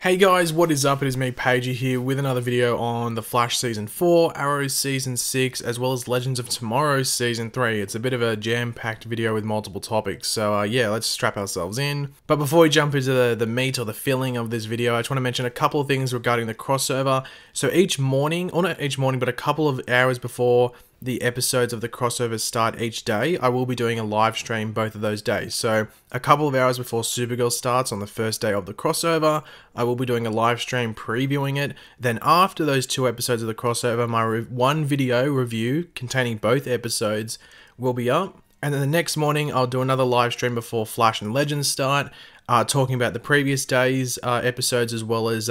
Hey guys, what is up? It is me, Pagey, here with another video on The Flash Season 4, Arrow Season 6, as well as Legends of Tomorrow Season 3. It's a bit of a jam-packed video with multiple topics, so yeah, let's strap ourselves in. But before we jump into the meat or the filling of this video, I just want to mention a couple of things regarding the crossover. So each morning, or not each morning, but a couple of hours before the episodes of the crossovers start each day, I will be doing a live stream both of those days. So a couple of hours before Supergirl starts on the first day of the crossover, I will be doing a live stream previewing it. Then after those two episodes of the crossover, my one video review containing both episodes will be up. And then the next morning, I'll do another live stream before Flash and Legends start, talking about the previous day's episodes as well as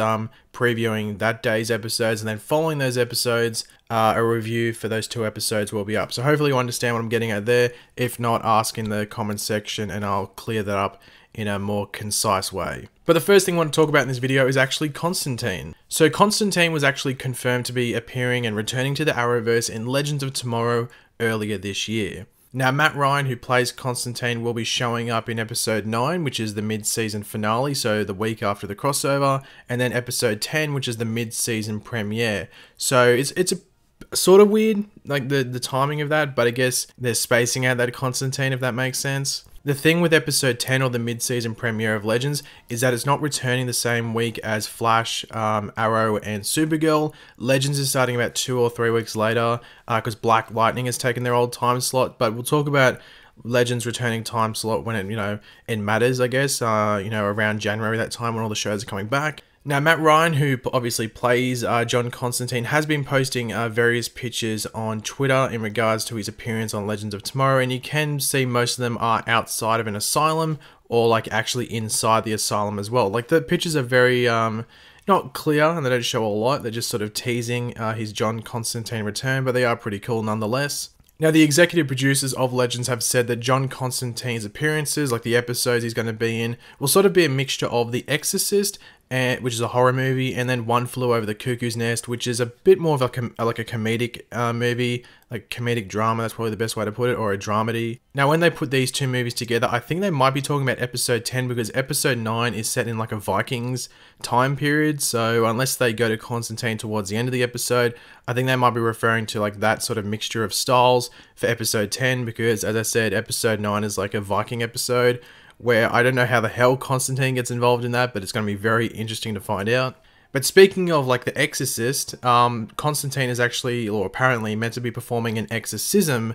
previewing that day's episodes. And then following those episodes, a review for those two episodes will be up. So hopefully you understand what I'm getting at there. If not, ask in the comments section and I'll clear that up in a more concise way. But the first thing I want to talk about in this video is actually Constantine. So Constantine was actually confirmed to be appearing and returning to the Arrowverse in Legends of Tomorrow earlier this year. Now, Matt Ryan, who plays Constantine, will be showing up in episode 9, which is the mid-season finale, so the week after the crossover, and then episode 10, which is the mid-season premiere. So it's a sort of weird, like the timing of that, but I guess they're spacing out that Constantine, if that makes sense. The thing with episode 10 or the mid-season premiere of Legends is that it's not returning the same week as Flash, Arrow, and Supergirl. Legends is starting about 2 or 3 weeks later because Black Lightning has taken their old time slot, but we'll talk about Legends returning time slot when it matters, I guess, around January, that time when all the shows are coming back. Now, Matt Ryan, who obviously plays John Constantine, has been posting various pictures on Twitter in regards to his appearance on Legends of Tomorrow, and you can see most of them are outside of an asylum or like actually inside the asylum as well. Like the pictures are very not clear and they don't show a lot. They're just sort of teasing his John Constantine return, but they are pretty cool nonetheless. Now, the executive producers of Legends have said that John Constantine's appearances, like the episodes he's going to be in, will sort of be a mixture of The Exorcist, which is a horror movie, and then One Flew Over the Cuckoo's Nest, which is a bit more of like a comedic movie, like comedic drama, that's probably the best way to put it, or a dramedy. Now, when they put these two movies together, I think they might be talking about episode 10 because episode 9 is set in like a Vikings time period, so unless they go to Constantine towards the end of the episode, I think they might be referring to like that sort of mixture of styles for episode 10 because, as I said, episode 9 is like a Viking episode, where I don't know how the hell Constantine gets involved in that, but it's going to be very interesting to find out. But speaking of like The Exorcist, Constantine is actually, or apparently, meant to be performing an exorcism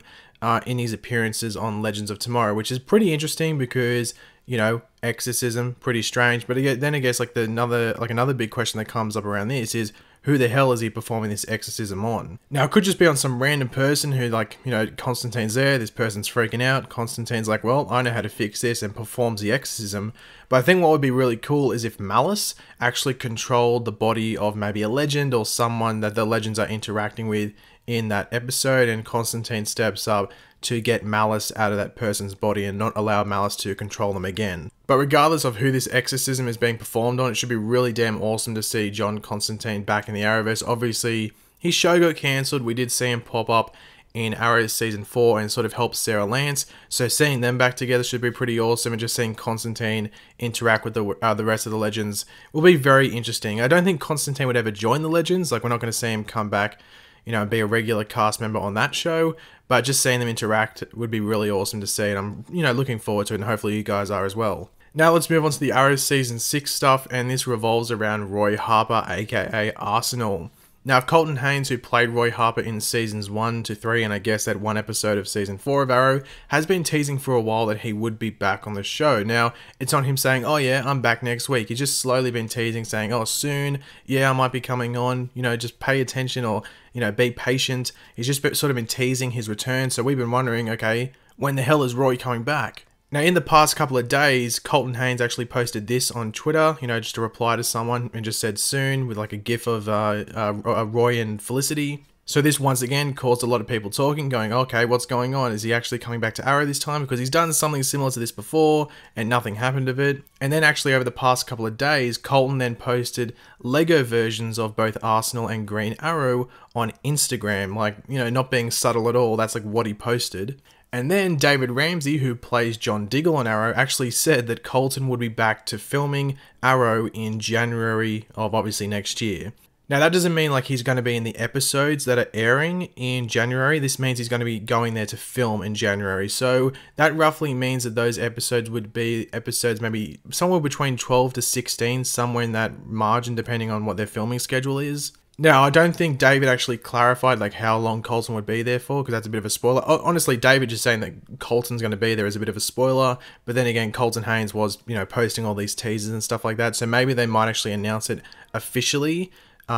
in his appearances on Legends of Tomorrow, which is pretty interesting because, you know, exorcism, pretty strange. But then I guess like another big question that comes up around this is, who the hell is he performing this exorcism on? Now, it could just be on some random person who, like, you know, Constantine's there, this person's freaking out, Constantine's like, well, I know how to fix this, and performs the exorcism. But I think what would be really cool is if Malice actually controlled the body of maybe a legend or someone that the legends are interacting with in that episode, and Constantine steps up to get Malice out of that person's body and not allow Malice to control them again. But regardless of who this exorcism is being performed on, it should be really damn awesome to see John Constantine back in the Arrowverse. Obviously, his show got cancelled. We did see him pop up in Arrow Season 4 and sort of help Sarah Lance. So seeing them back together should be pretty awesome, and just seeing Constantine interact with the rest of the Legends will be very interesting. I don't think Constantine would ever join the Legends. Like, we're not going to see him come back, you know, and be a regular cast member on that show, but just seeing them interact would be really awesome to see, and I'm, you know, looking forward to it, and hopefully you guys are as well. Now let's move on to the Arrow Season 6 stuff, and this revolves around Roy Harper, aka Arsenal. Now, Colton Haynes, who played Roy Harper in Seasons 1 to 3, and I guess that one episode of Season 4 of Arrow, has been teasing for a while that he would be back on the show. Now, it's not him saying, oh yeah, I'm back next week. He's just slowly been teasing, saying, oh, soon, yeah, I might be coming on, you know, just pay attention, or, you know, be patient. He's just sort of been teasing his return, so we've been wondering, okay, when the hell is Roy coming back? Now, in the past couple of days, Colton Haynes actually posted this on Twitter, you know, just a reply to someone, and just said soon, with like a gif of Roy and Felicity. So this once again caused a lot of people talking, going, okay, what's going on? Is he actually coming back to Arrow this time? Because he's done something similar to this before, and nothing happened of it. And then actually over the past couple of days, Colton then posted Lego versions of both Arsenal and Green Arrow on Instagram, like, you know, not being subtle at all, that's like what he posted. And then David Ramsey, who plays John Diggle on Arrow, actually said that Colton would be back to filming Arrow in January of obviously next year. Now, that doesn't mean like he's going to be in the episodes that are airing in January. This means he's going to be going there to film in January. So that roughly means that those episodes would be episodes maybe somewhere between 12 to 16, somewhere in that margin, depending on what their filming schedule is. Now, I don't think David actually clarified like how long Colton would be there for, because that's a bit of a spoiler. Honestly, David just saying that Colton's going to be there is a bit of a spoiler. But then again, Colton Haynes was, posting all these teasers and stuff like that. So maybe they might actually announce it officially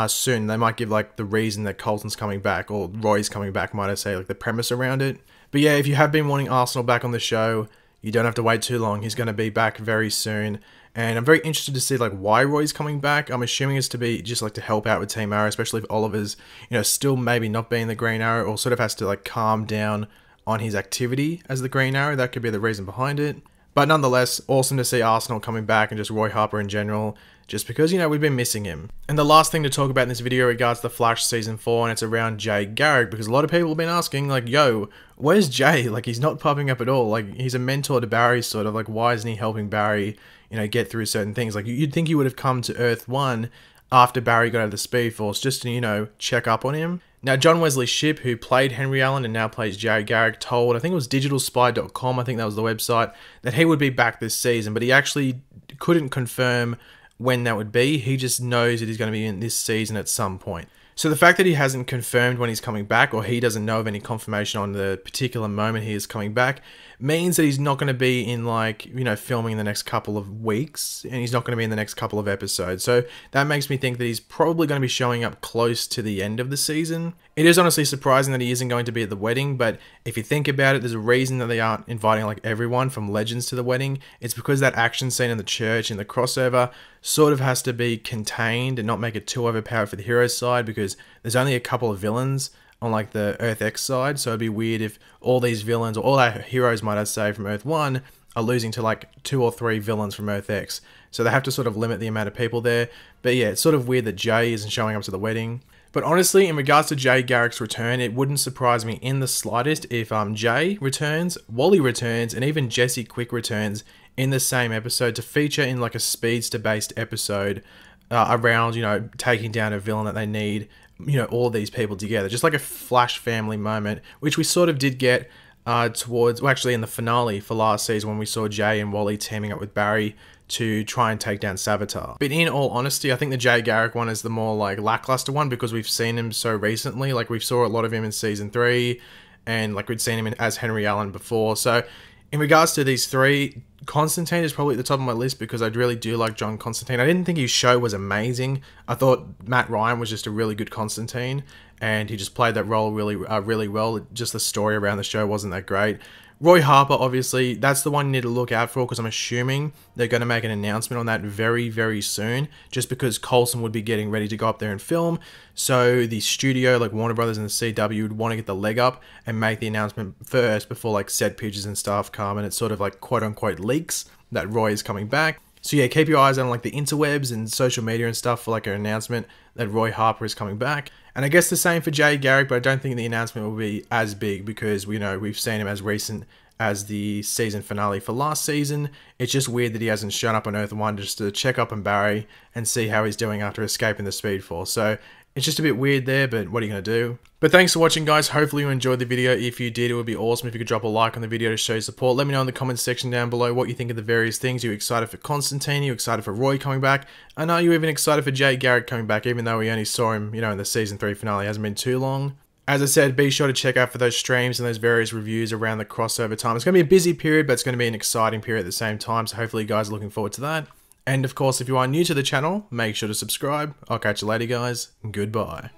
soon. They might give like the reason that Colton's coming back, or Roy's coming back, might I say, like the premise around it. But yeah, if you have been wanting Arsenal back on the show, you don't have to wait too long. He's going to be back very soon. And I'm very interested to see like why Roy's coming back. I'm assuming it's to be just like to help out with Team Arrow, especially if Oliver's, still maybe not being the Green Arrow, or sort of has to like calm down on his activity as the Green Arrow. That could be the reason behind it. But nonetheless, awesome to see Arsenal coming back, and just Roy Harper in general, just because, we've been missing him. And the last thing to talk about in this video regards the Flash Season 4, and it's around Jay Garrick, because a lot of people have been asking, like, yo, where's Jay? Like, he's not popping up at all. Like, he's a mentor to Barry, sort of. Like, why isn't he helping Barry, get through certain things? Like, you'd think he would have come to Earth 1 after Barry got out of the Speed Force, just to, check up on him. Now, John Wesley Shipp, who played Henry Allen and now plays Jay Garrick, told, I think it was digitalspy.com, I think that was the website, that he would be back this season, but he actually couldn't confirm when that would be. He just knows that he's going to be in this season at some point. So the fact that he hasn't confirmed when he's coming back, or he doesn't know of any confirmation on the particular moment he is coming back, means that he's not going to be in like, filming in the next couple of weeks, and he's not going to be in the next couple of episodes. So that makes me think that he's probably going to be showing up close to the end of the season. It is honestly surprising that he isn't going to be at the wedding, but if you think about it, there's a reason that they aren't inviting like everyone from Legends to the wedding. It's because that action scene in the church in the crossover sort of has to be contained and not make it too overpowered for the hero side, because there's only a couple of villains on like the Earth X side. So it'd be weird if all these villains, or all our heroes, might I say, from Earth 1 are losing to like 2 or 3 villains from Earth X. So they have to sort of limit the amount of people there. But yeah, it's sort of weird that Jay isn't showing up to the wedding. But honestly, in regards to Jay Garrick's return, it wouldn't surprise me in the slightest if Jay returns, Wally returns, and even Jesse Quick returns in the same episode to feature in like a speedster-based episode around, taking down a villain that they need, all of these people together. Just like a Flash family moment, which we sort of did get actually in the finale for last season, when we saw Jay and Wally teaming up with Barry to try and take down Savitar. But in all honesty, I think the Jay Garrick one is the more like lackluster one, because we've seen him so recently. Like, we saw a lot of him in season 3, and like we'd seen him as Henry Allen before. So in regards to these three, Constantine is probably at the top of my list, because I really do like John Constantine. I didn't think his show was amazing. I thought Matt Ryan was just a really good Constantine, and he just played that role really well. Just the story around the show wasn't that great. Roy Harper, obviously, that's the one you need to look out for, because I'm assuming they're going to make an announcement on that very, very soon, just because Coulson would be getting ready to go up there and film. So the studio, like Warner Brothers and the CW, would want to get the leg up and make the announcement first before like set pictures and stuff come, and it's sort of like quote-unquote leaks that Roy is coming back. So yeah, keep your eyes on like the interwebs and social media and stuff for like an announcement that Roy Harper is coming back. And I guess the same for Jay Garrick, but I don't think the announcement will be as big, because we've seen him as recent as the season finale for last season. It's just weird that he hasn't shown up on Earth 1 just to check up on Barry and see how he's doing after escaping the Speed Force. So it's just a bit weird there, but what are you going to do? But thanks for watching, guys. Hopefully you enjoyed the video. If you did, it would be awesome if you could drop a like on the video to show your support. Let me know in the comments section down below what you think of the various things. Are you excited for Constantine? Are you excited for Roy coming back? And are you even excited for Jay Garrick coming back, even though we only saw him, in the season 3 finale? It hasn't been too long. As I said, be sure to check out for those streams and those various reviews around the crossover time. It's going to be a busy period, but it's going to be an exciting period at the same time. So hopefully you guys are looking forward to that. And of course, if you are new to the channel, make sure to subscribe. I'll catch you later, guys. Goodbye.